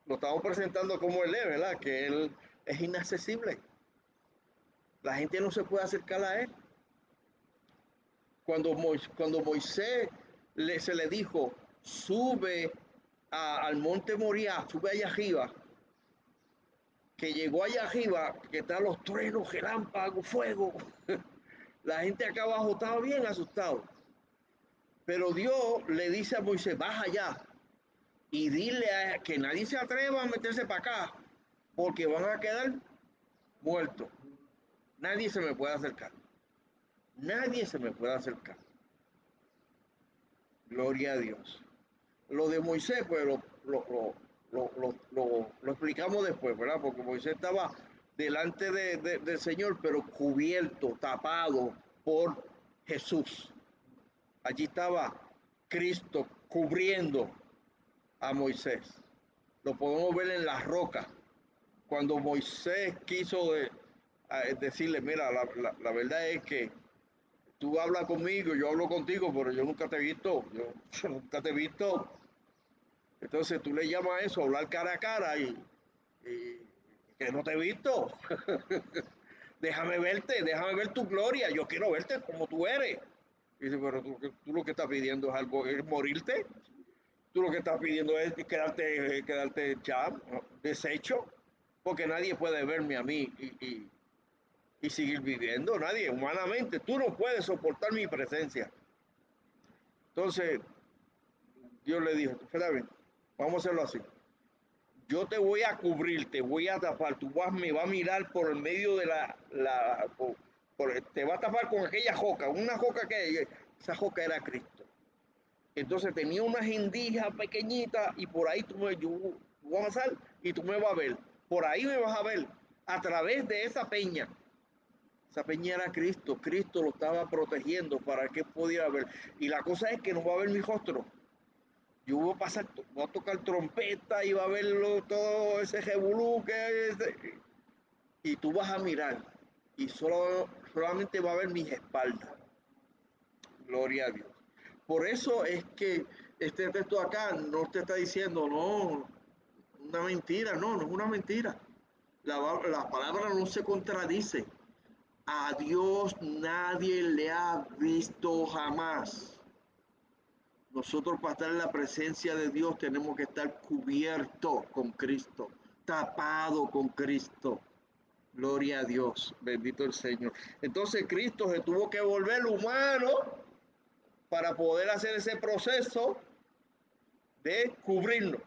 lo estamos presentando como él es, ¿verdad? Que él es inaccesible. La gente no se puede acercar a él. Cuando Moisés se le dijo, sube al monte Moriah, sube allá arriba, que llegó allá arriba, que están los truenos, relámpagos, fuego. La gente acá abajo estaba bien asustado. Pero Dios le dice a Moisés, baja allá y dile a que nadie se atreva a meterse para acá, porque van a quedar muertos. Nadie se me puede acercar. Nadie se me puede acercar. Gloria a Dios. Lo de Moisés, pues lo explicamos después, ¿verdad? Porque Moisés estaba delante del Señor, pero cubierto, tapado por Jesús. Allí estaba Cristo cubriendo a Moisés. Lo podemos ver en las rocas. Cuando Moisés quiso decirle, mira, la verdad es que tú hablas conmigo, yo hablo contigo, pero yo nunca te he visto, yo nunca te he visto. Entonces tú le llamas a eso, hablar cara a cara y que no te he visto. Déjame ver tu gloria, yo quiero verte como tú eres. Y dice, pero tú lo que estás pidiendo es algo, es morirte. Tú lo que estás pidiendo es quedarte ya deshecho, porque nadie puede verme a mí y seguir viviendo, nadie, humanamente. Tú no puedes soportar mi presencia. Entonces, Dios le dijo, espera bien, vamos a hacerlo así. Yo te voy a cubrir, te voy a tapar, me vas a mirar por el medio de te va a tapar con aquella joca, una joca esa joca era Cristo. Entonces tenía una jendija pequeñita y por ahí yo voy a pasar y tú me vas a ver. Por ahí me vas a ver a través de esa peña. Esa peña era Cristo. Cristo lo estaba protegiendo para que pudiera ver. Y la cosa es que no va a ver mi rostro. Yo voy a pasar, voy a tocar trompeta y va a verlo todo ese jebulú y tú vas a mirar y solamente va a ver mis espaldas. Gloria a Dios. Por eso es que este texto acá no te está diciendo, no, una mentira, no es una mentira. La palabra no se contradice. A Dios nadie le ha visto jamás. Nosotros para estar en la presencia de Dios tenemos que estar cubiertos con Cristo, tapado con Cristo. Gloria a Dios, bendito el Señor. Entonces Cristo se tuvo que volver humano para poder hacer ese proceso de cubrirnos,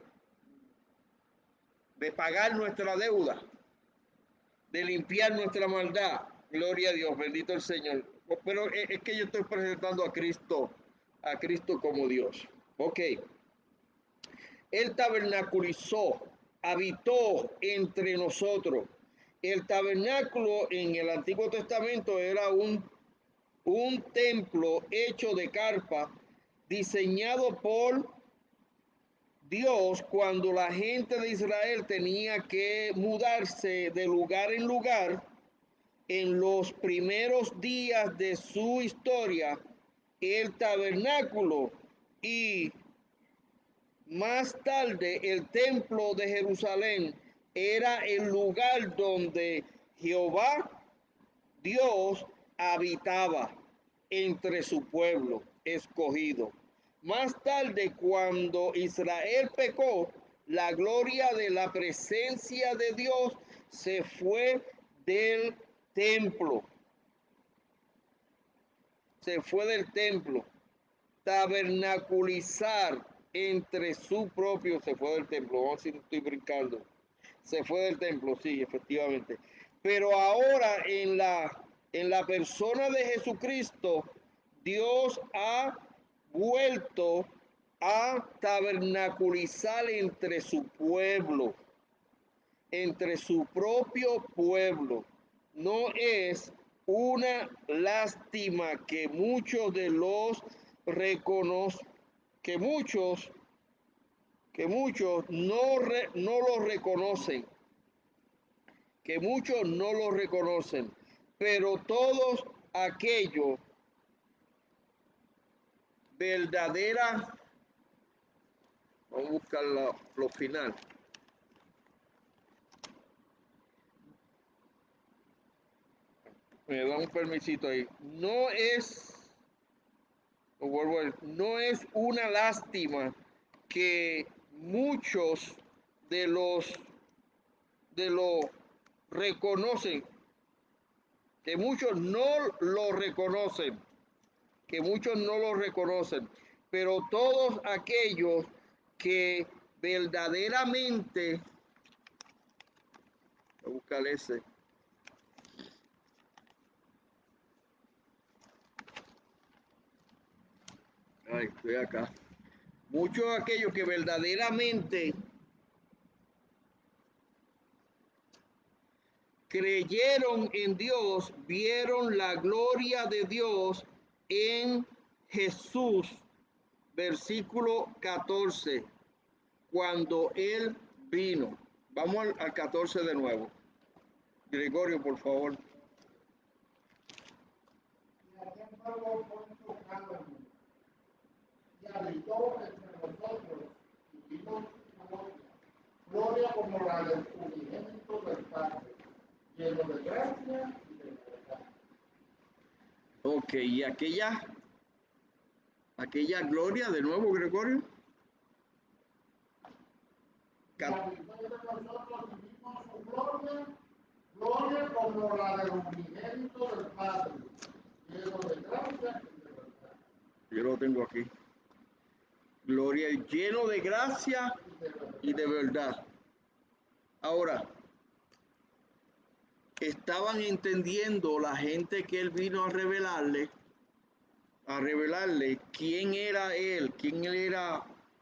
de pagar nuestra deuda, de limpiar nuestra maldad. Gloria a Dios, bendito el Señor. Pero es que yo estoy presentando a Cristo como Dios. Ok. Él tabernaculizó, habitó entre nosotros. El tabernáculo en el Antiguo Testamento era un templo hecho de carpa diseñado por Dios cuando la gente de Israel tenía que mudarse de lugar en lugar en los primeros días de su historia. El tabernáculo y más tarde el templo de Jerusalén era el lugar donde Jehová Dios habitaba entre su pueblo escogido. Más tarde, cuando Israel pecó, la gloria de la presencia de Dios se fue del templo. Se fue del templo. Tabernaculizar entre su propio, se fue del templo. Vamos a ver si estoy brincando. Se fue del templo, sí, efectivamente. Pero ahora en la persona de Jesucristo, Dios ha vuelto a tabernaculizar entre su pueblo, entre su propio pueblo. No es una lástima que muchos de los reconocen, que muchos no lo reconocen. que muchos no lo reconocen, pero todos aquellos verdaderas, vamos a buscar lo final. Me da un permisito ahí. No es una lástima que muchos de los reconocen, que muchos no lo reconocen, que muchos no lo reconocen, pero todos aquellos que verdaderamente, voy a buscar ese, ay, estoy acá, muchos aquellos que verdaderamente creyeron en Dios, vieron la gloria de Dios en Jesús, versículo 14, cuando Él vino. Vamos al 14 de nuevo. Gregorio, por favor. Y aquel pueblo fue tocado y habitó entre nosotros y vimos su gloria, gloria como la del unigénito del Padre, lleno de gracia y de verdad. Ok, y aquella gloria de nuevo, Gregorio. Y habitó entre nosotros y vimos su gloria, gloria como la del unigénito del Padre, lleno de gracia y de verdad. Yo lo tengo aquí. Gloria lleno de gracia y de verdad. Ahora, estaban entendiendo la gente que Él vino a revelarle quién era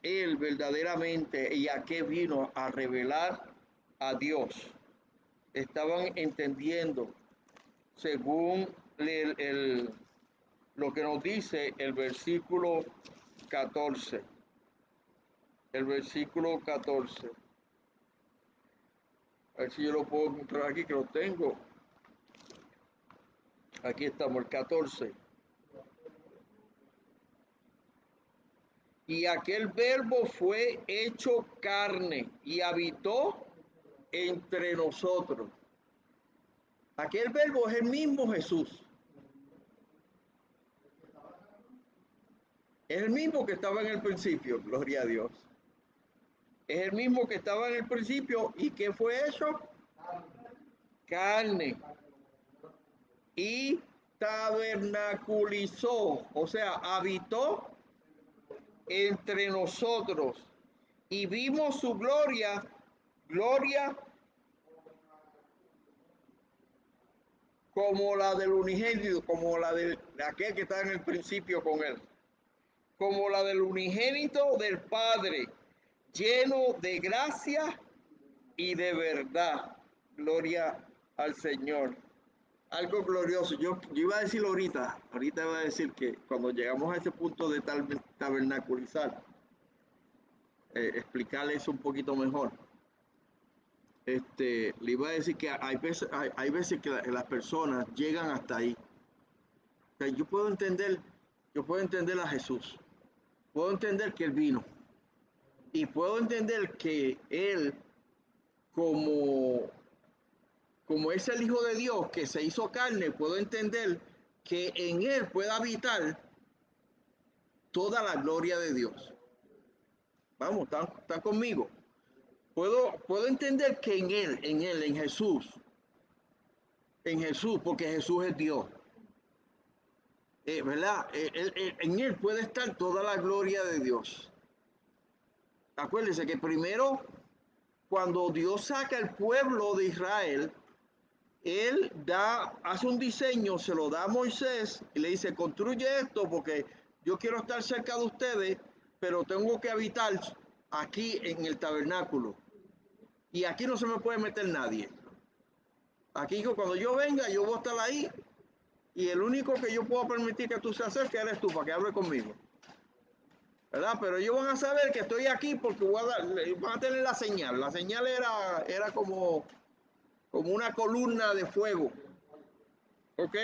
Él verdaderamente y a qué vino a revelar a Dios. Estaban entendiendo según lo que nos dice el versículo 14. El versículo 14. A ver si yo lo puedo encontrar aquí, que lo tengo. Aquí estamos, el 14. Y aquel verbo fue hecho carne y habitó entre nosotros. Aquel verbo es el mismo Jesús. Es el mismo que estaba en el principio, gloria a Dios. Es el mismo que estaba en el principio. ¿Y qué fue eso? Carne. Y tabernaculizó, o sea, habitó entre nosotros. Y vimos su gloria, gloria como la del unigénito, como la de aquel que estaba en el principio con él, como la del unigénito del Padre, lleno de gracia y de verdad. Gloria al Señor. Algo glorioso. Yo iba a decirlo ahorita iba a decir que cuando llegamos a ese punto de tabernaculizar, explicarle eso un poquito mejor. Le iba a decir que hay veces que las personas llegan hasta ahí. O sea, yo puedo entender a Jesús, puedo entender que Él vino y puedo entender que Él como, como es el Hijo de Dios que se hizo carne, puedo entender que en Él puede habitar toda la gloria de Dios. Vamos, ¿están conmigo? Puedo entender que en Jesús, porque Jesús es Dios. ¿Verdad? En Él puede estar toda la gloria de Dios. Acuérdense que primero, cuando Dios saca el pueblo de Israel, Él hace un diseño, se lo da a Moisés y le dice, construye esto porque yo quiero estar cerca de ustedes, pero tengo que habitar aquí en el tabernáculo. Y aquí no se me puede meter nadie. Aquí cuando yo venga, yo voy a estar ahí y el único que yo puedo permitir que tú se acerques eres tú, para que hable conmigo. ¿Verdad? Pero ellos van a saber que estoy aquí porque van a tener la señal. La señal era como como una columna de fuego. ¿Ok?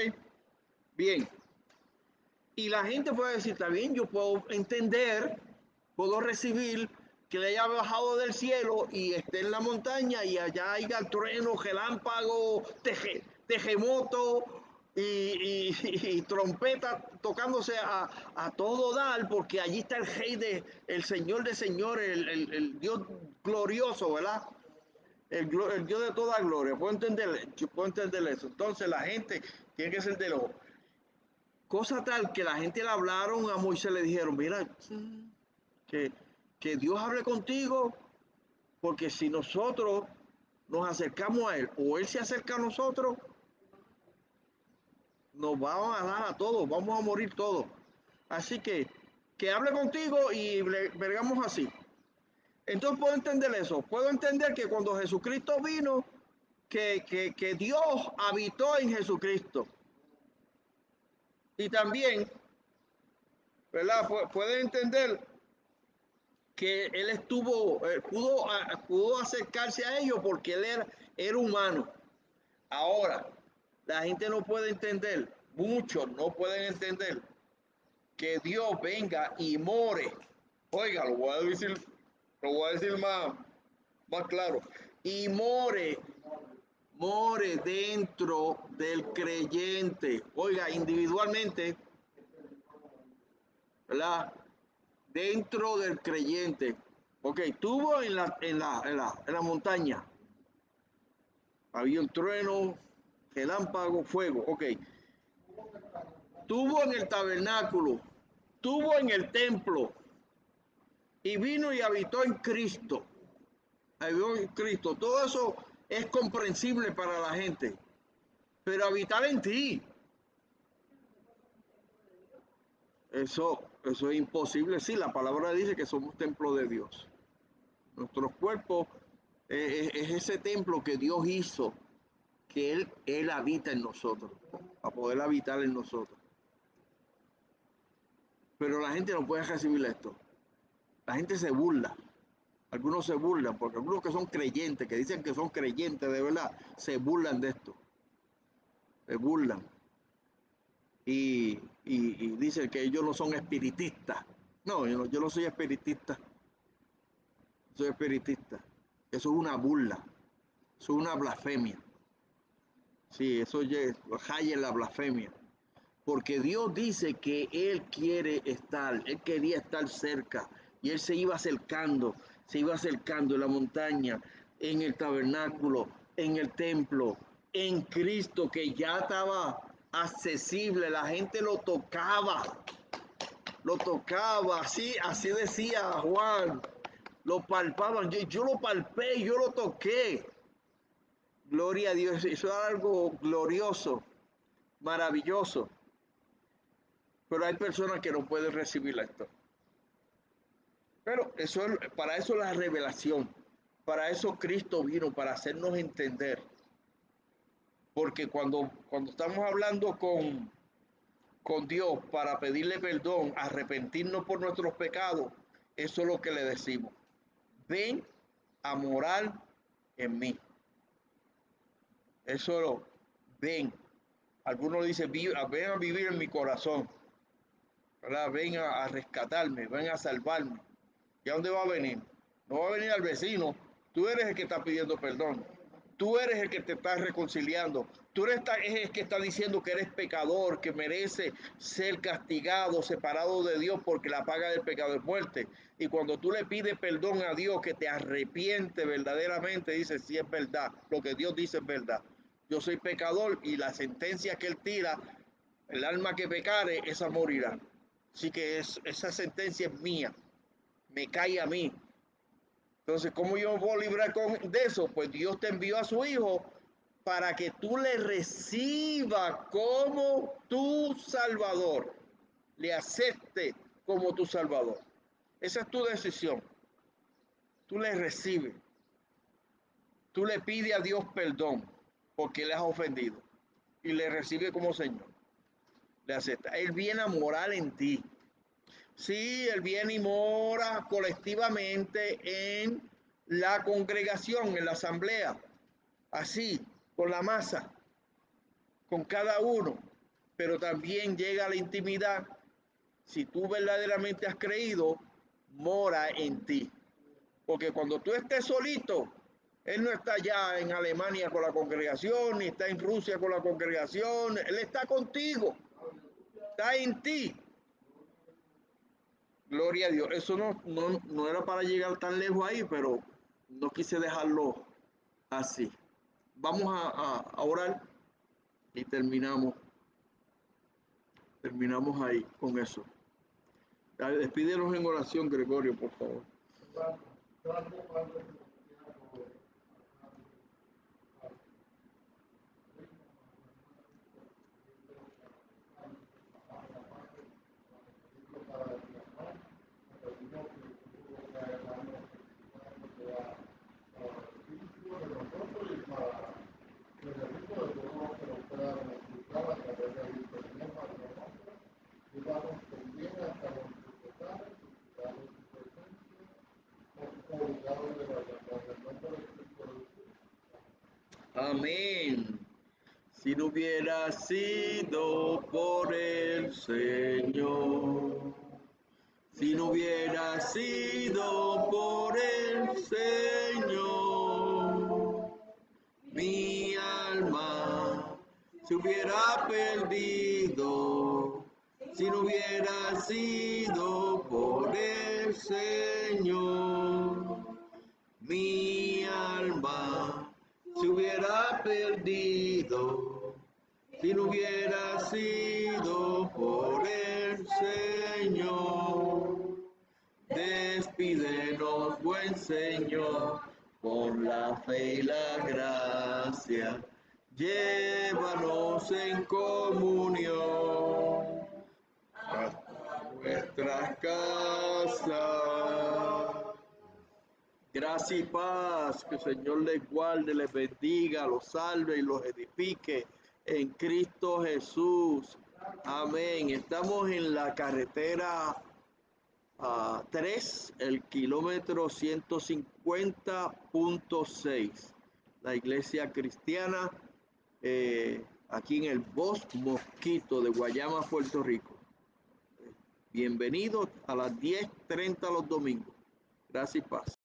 Bien. Y la gente puede decir, está bien, yo puedo entender, puedo recibir que le haya bajado del cielo y esté en la montaña y allá haya trueno, relámpago, tejemoto y trompeta tocándose a todo dar, porque allí está el rey el señor de señores, el Dios glorioso, ¿verdad? El Dios de toda gloria. Puedo entender eso. Entonces la gente tiene que ser de los... Cosa tal que la gente le hablaron a Moisés, le dijeron, mira, que, que Dios hable contigo, porque si nosotros nos acercamos a Él o Él se acerca a nosotros, nos vamos a dar a todos, vamos a morir todos. Así que hable contigo y vergamos así. Entonces puedo entender eso, puedo entender que cuando Jesucristo vino, que Dios habitó en Jesucristo. Y también, ¿verdad? Puede entender que él pudo acercarse a ellos porque él era humano. Ahora, la gente no puede entender, muchos no pueden entender que Dios venga y more. Oiga, lo voy a decir más claro. Y more dentro del creyente. Oiga, individualmente, ¿verdad? Dentro del creyente. Ok, estuvo en la montaña. Había un trueno, relámpago, fuego. Ok. Estuvo en el tabernáculo. Estuvo en el templo. Y vino y habitó en Cristo. Habitó en Cristo. Todo eso es comprensible para la gente. Pero habitar en ti, eso es imposible. Sí, la palabra dice que somos templo de Dios. Nuestros cuerpos es ese templo que Dios hizo, que Él habita en nosotros, para poder habitar en nosotros. Pero la gente no puede recibir esto. La gente se burla. Algunos se burlan, porque algunos que son creyentes, que dicen que son creyentes de verdad, se burlan de esto. Se burlan. Y dicen que ellos no son espiritistas. No, yo no soy espiritista. Soy espiritista. Eso es una burla. Eso es una blasfemia. Sí, eso raya en la blasfemia. Porque Dios dice que Él Él quería estar cerca. Y Él se iba acercando en la montaña, en el tabernáculo, en el templo, en Cristo, que ya estaba accesible. La gente lo tocaba, así decía Juan. Lo palpaban, yo lo palpé, yo lo toqué. Gloria a Dios, eso es algo glorioso, maravilloso. Pero hay personas que no pueden recibir esto. Pero para eso la revelación, para eso Cristo vino, para hacernos entender. Porque cuando estamos hablando con Dios para pedirle perdón, arrepentirnos por nuestros pecados, eso es lo que le decimos. Ven a morar en mí. Eso ven. Algunos dicen, ven a vivir en mi corazón. ¿Verdad? Ven a rescatarme, ven a salvarme. ¿Y a dónde va a venir? No va a venir al vecino. Tú eres el que está pidiendo perdón. Tú eres el que te está reconciliando. Tú eres el que está diciendo que eres pecador, que merece ser castigado, separado de Dios, porque la paga del pecado es muerte. Y cuando tú le pides perdón a Dios, que te arrepiente verdaderamente, dice, sí es verdad, lo que Dios dice es verdad. Yo soy pecador y la sentencia que Él tira, el alma que pecare, esa morirá. Así que esa sentencia es mía, me cae a mí. Entonces, ¿cómo yo me puedo librar de eso? Pues Dios te envió a su Hijo para que tú le recibas como tu Salvador, le aceptes como tu Salvador. Esa es tu decisión. Tú le recibes, tú le pides a Dios perdón porque le has ofendido y le recibe como Señor. Le acepta. Él viene a morar en ti. Sí, Él viene y mora colectivamente en la congregación, en la asamblea. Así. con la masa, con cada uno, pero también llega a la intimidad. Si tú verdaderamente has creído, mora en ti. Porque cuando tú estés solito, Él no está ya en Alemania con la congregación, ni está en Rusia con la congregación, Él está contigo, está en ti. Gloria a Dios. Eso no era para llegar tan lejos ahí, pero no quise dejarlo así. Vamos a orar y terminamos ahí con eso. Despídenos en oración, Gregorio, por favor. Gracias, Padre Celestial, por Amén. Si no hubiera sido por el Señor, si no hubiera sido por el Señor, mi alma se hubiera perdido. Si no hubiera sido por el Señor, mi alma se hubiera perdido. Si no hubiera sido por el Señor. Despídenos, buen Señor, por la fe y la gracia. Llévanos en comunión hasta nuestras casas. Gracia y paz, que el Señor les guarde, les bendiga, los salve y los edifique en Cristo Jesús. Amén. Estamos en la carretera 3, el kilómetro 150.6. La iglesia cristiana aquí en el Bosque Mosquito de Guayama, Puerto Rico. Bienvenidos a las 10:30 los domingos. Gracias y paz.